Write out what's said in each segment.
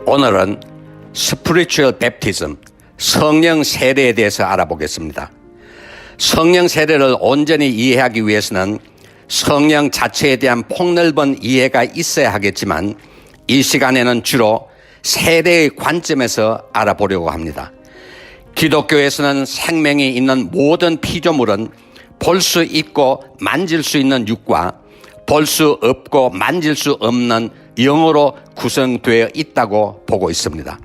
오늘은 Spiritual Baptism, 성령 세례에 대해서 알아보겠습니다. 성령 세례를 온전히 이해하기 위해서는 성령 자체에 대한 폭넓은 이해가 있어야 하겠지만 이 시간에는 주로 세례의 관점에서 알아보려고 합니다. 기독교에서는 생명이 있는 모든 피조물은 볼 수 있고 만질 수 있는 육과 볼 수 없고 만질 수 없는 영으로 구성되어 있다고 보고 있습니다.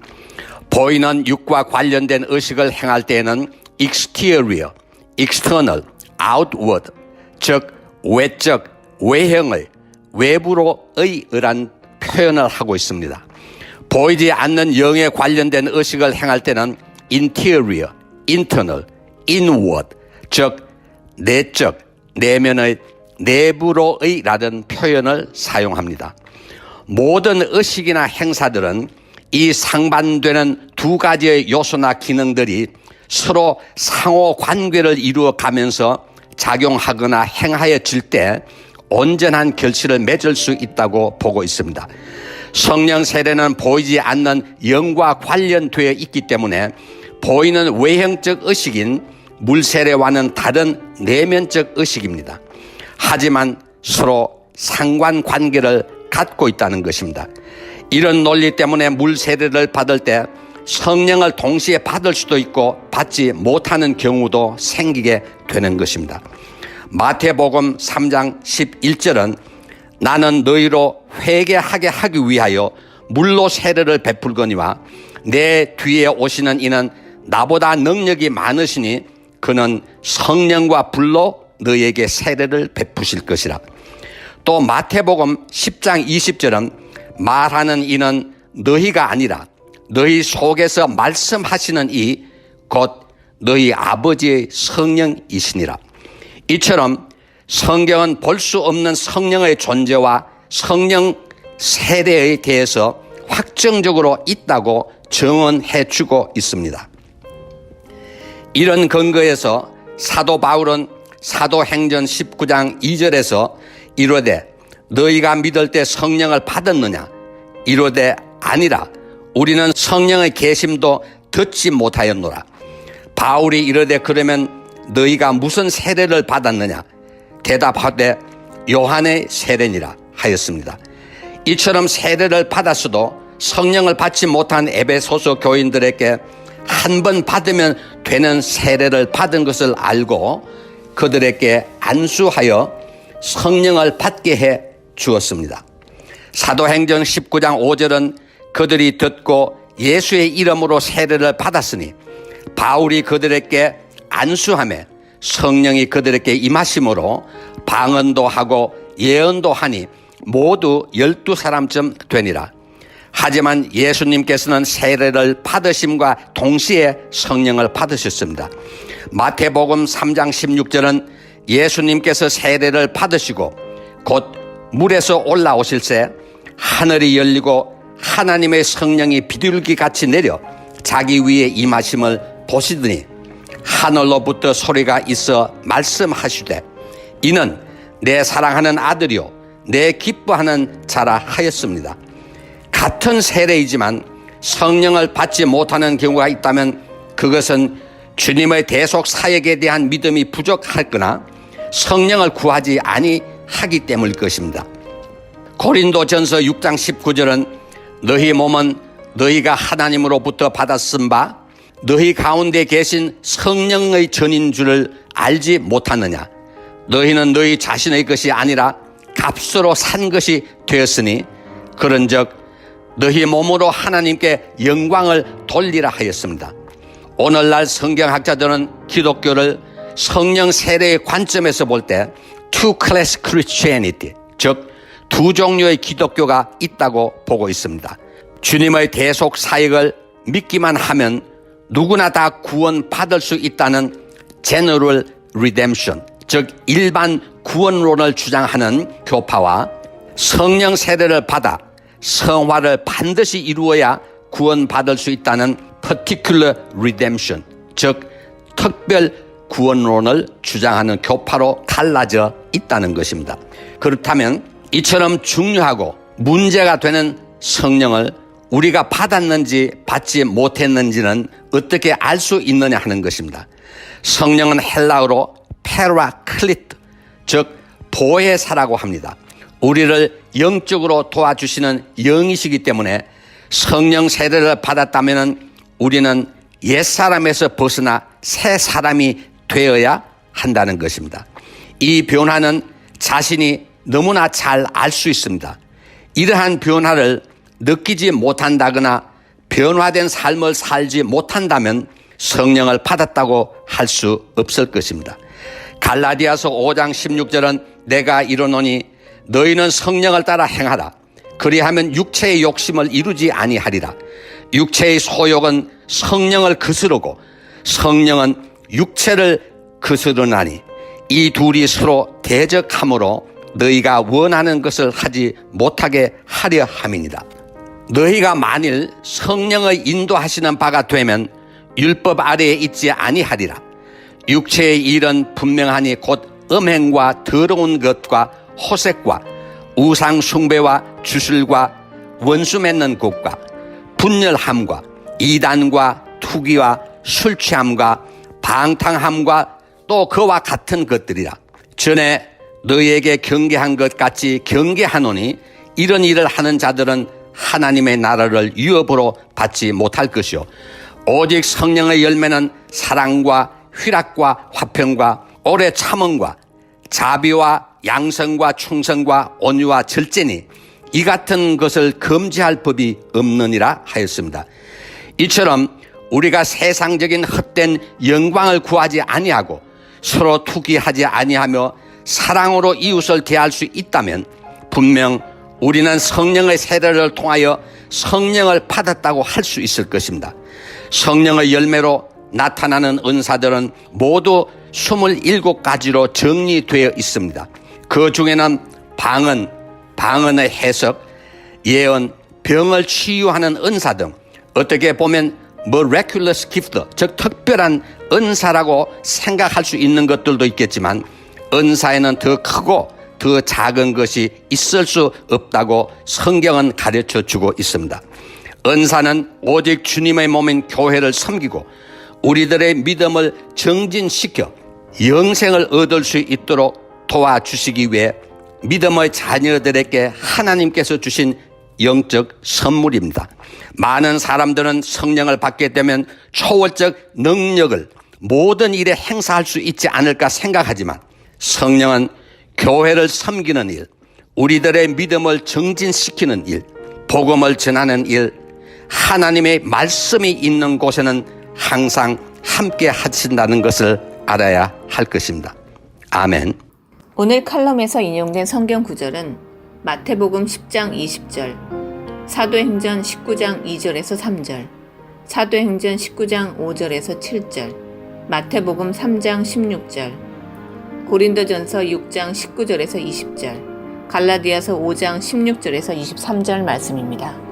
보이는 육과 관련된 의식을 행할 때에는 exterior, external, outward, 즉 외적, 외형의, 외부로의란 표현을 하고 있습니다. 보이지 않는 영에 관련된 의식을 행할 때는 interior, internal, inward, 즉 내적, 내면의, 내부로의라는 표현을 사용합니다. 모든 의식이나 행사들은 이 상반되는 두 가지의 요소나 기능들이 서로 상호 관계를 이루어 가면서 작용하거나 행하여질 때 온전한 결실을 맺을 수 있다고 보고 있습니다. 성령 세례는 보이지 않는 영과 관련되어 있기 때문에 보이는 외형적 의식인 물 세례와는 다른 내면적 의식입니다. 하지만 서로 상관관계를 갖고 있다는 것입니다. 이런 논리 때문에 물 세례를 받을 때 성령을 동시에 받을 수도 있고 받지 못하는 경우도 생기게 되는 것입니다. 마태복음 3장 11절은 나는 너희로 회개하게 하기 위하여 물로 세례를 베풀거니와 내 뒤에 오시는 이는 나보다 능력이 많으시니 그는 성령과 불로 너희에게 세례를 베푸실 것이라. 또 마태복음 10장 20절은 말하는 이는 너희가 아니라 너희 속에서 말씀하시는 이 곧 너희 아버지의 성령이시니라. 이처럼 성경은 볼 수 없는 성령의 존재와 성령 세례에 대해서 확정적으로 있다고 증언해 주고 있습니다. 이런 근거에서 사도 바울은 사도행전 19장 2절에서 이르되 너희가 믿을 때 성령을 받았느냐 이르되 아니라 우리는 성령의 계심도 듣지 못하였노라. 바울이 이르되 그러면 너희가 무슨 세례를 받았느냐 대답하되 요한의 세례니라 하였습니다. 이처럼 세례를 받았어도 성령을 받지 못한 에베소서 교인들에게 한 번 받으면 되는 세례를 받은 것을 알고 그들에게 안수하여 성령을 받게 해 주었습니다. 사도행전 19장 5절은 그들이 듣고 예수의 이름으로 세례를 받았으니 바울이 그들에게 안수하며 성령이 그들에게 임하심으로 방언도 하고 예언도 하니 모두 12사람쯤 되니라. 하지만 예수님께서는 세례를 받으심과 동시에 성령을 받으셨습니다. 마태복음 3장 16절은 예수님께서 세례를 받으시고 곧 물에서 올라오실새 하늘이 열리고 하나님의 성령이 비둘기같이 내려 자기 위에 임하심을 보시더니 하늘로부터 소리가 있어 말씀하시되 이는 내 사랑하는 아들이요 내 기뻐하는 자라 하였습니다. 같은 세례이지만 성령을 받지 못하는 경우가 있다면 그것은 주님의 대속 사역에 대한 믿음이 부족하거나 성령을 구하지 아니하기 때문일 것입니다. 고린도전서 6장 19절은 너희 몸은 너희가 하나님으로부터 받았은 바 너희 가운데 계신 성령의 전인 줄을 알지 못하느냐. 너희는 너희 자신의 것이 아니라 값으로 산 것이 되었으니 그런즉 너희 몸으로 하나님께 영광을 돌리라 하였습니다. 오늘날 성경학자들은 기독교를 성령 세례의 관점에서 볼 때 two class Christianity, 즉 두 종류의 기독교가 있다고 보고 있습니다. 주님의 대속 사역을 믿기만 하면 누구나 다 구원받을 수 있다는 General Redemption, 즉 일반 구원론을 주장하는 교파와 성령 세례를 받아 성화를 반드시 이루어야 구원받을 수 있다는 Particular Redemption, 즉 특별 구원론을 주장하는 교파로 갈라져 있다는 것입니다. 그렇다면 이처럼 중요하고 문제가 되는 성령을 우리가 받았는지 받지 못했는지는 어떻게 알 수 있느냐 하는 것입니다. 성령은 헬라어로 페라클리트, 즉 보혜사라고 합니다. 우리를 영적으로 도와주시는 영이시기 때문에 성령 세례를 받았다면 우리는 옛사람에서 벗어나 새 사람이 되어야 한다는 것입니다. 이 변화는 자신이 너무나 잘 알 수 있습니다. 이러한 변화를 느끼지 못한다거나 변화된 삶을 살지 못한다면 성령을 받았다고 할 수 없을 것입니다. 갈라디아서 5장 16절은 내가 이르노니 너희는 성령을 따라 행하라. 그리하면 육체의 욕심을 이루지 아니하리라. 육체의 소욕은 성령을 거스르고 성령은 육체를 거스르나니 이 둘이 서로 대적하므로 너희가 원하는 것을 하지 못하게 하려 함이니라. 너희가 만일 성령의 인도하시는 바가 되면 율법 아래에 있지 아니하리라. 육체의 일은 분명하니 곧 음행과 더러운 것과 호색과 우상 숭배와 주술과 원수 맺는 것과 분열함과 이단과 투기와 술 취함과 방탕함과 또 그와 같은 것들이라. 전에 너희에게 경계한 것 같이 경계하노니 이런 일을 하는 자들은 하나님의 나라를 유업으로 받지 못할 것이요 오직 성령의 열매는 사랑과 희락과 화평과 오래 참음과 자비와 양성과 충성과 온유와 절제니 이 같은 것을 금지할 법이 없느니라 하였습니다. 이처럼 우리가 세상적인 헛된 영광을 구하지 아니하고 서로 투기하지 아니하며 사랑으로 이웃을 대할 수 있다면 분명 우리는 성령의 세례를 통하여 성령을 받았다고 할 수 있을 것입니다. 성령의 열매로 나타나는 은사들은 모두 27가지로 정리되어 있습니다. 그 중에는 방언, 방언의 해석, 예언, 병을 치유하는 은사 등 어떻게 보면 miraculous gift, 즉 특별한 은사라고 생각할 수 있는 것들도 있겠지만 은사에는 더 크고 더 작은 것이 있을 수 없다고 성경은 가르쳐 주고 있습니다. 은사는 오직 주님의 몸인 교회를 섬기고 우리들의 믿음을 정진시켜 영생을 얻을 수 있도록 도와주시기 위해 믿음의 자녀들에게 하나님께서 주신 영적 선물입니다. 많은 사람들은 성령을 받게 되면 초월적 능력을 모든 일에 행사할 수 있지 않을까 생각하지만 성령은 교회를 섬기는 일, 우리들의 믿음을 정진시키는 일, 복음을 전하는 일, 하나님의 말씀이 있는 곳에는 항상 함께 하신다는 것을 알아야 할 것입니다. 아멘. 오늘 칼럼에서 인용된 성경 구절은 마태복음 10장 20절, 사도행전 19장 2절에서 3절, 사도행전 19장 5절에서 7절, 마태복음 3장 16절, 고린도전서 6장 19절에서 20절, 갈라디아서 5장 16절에서 23절 말씀입니다.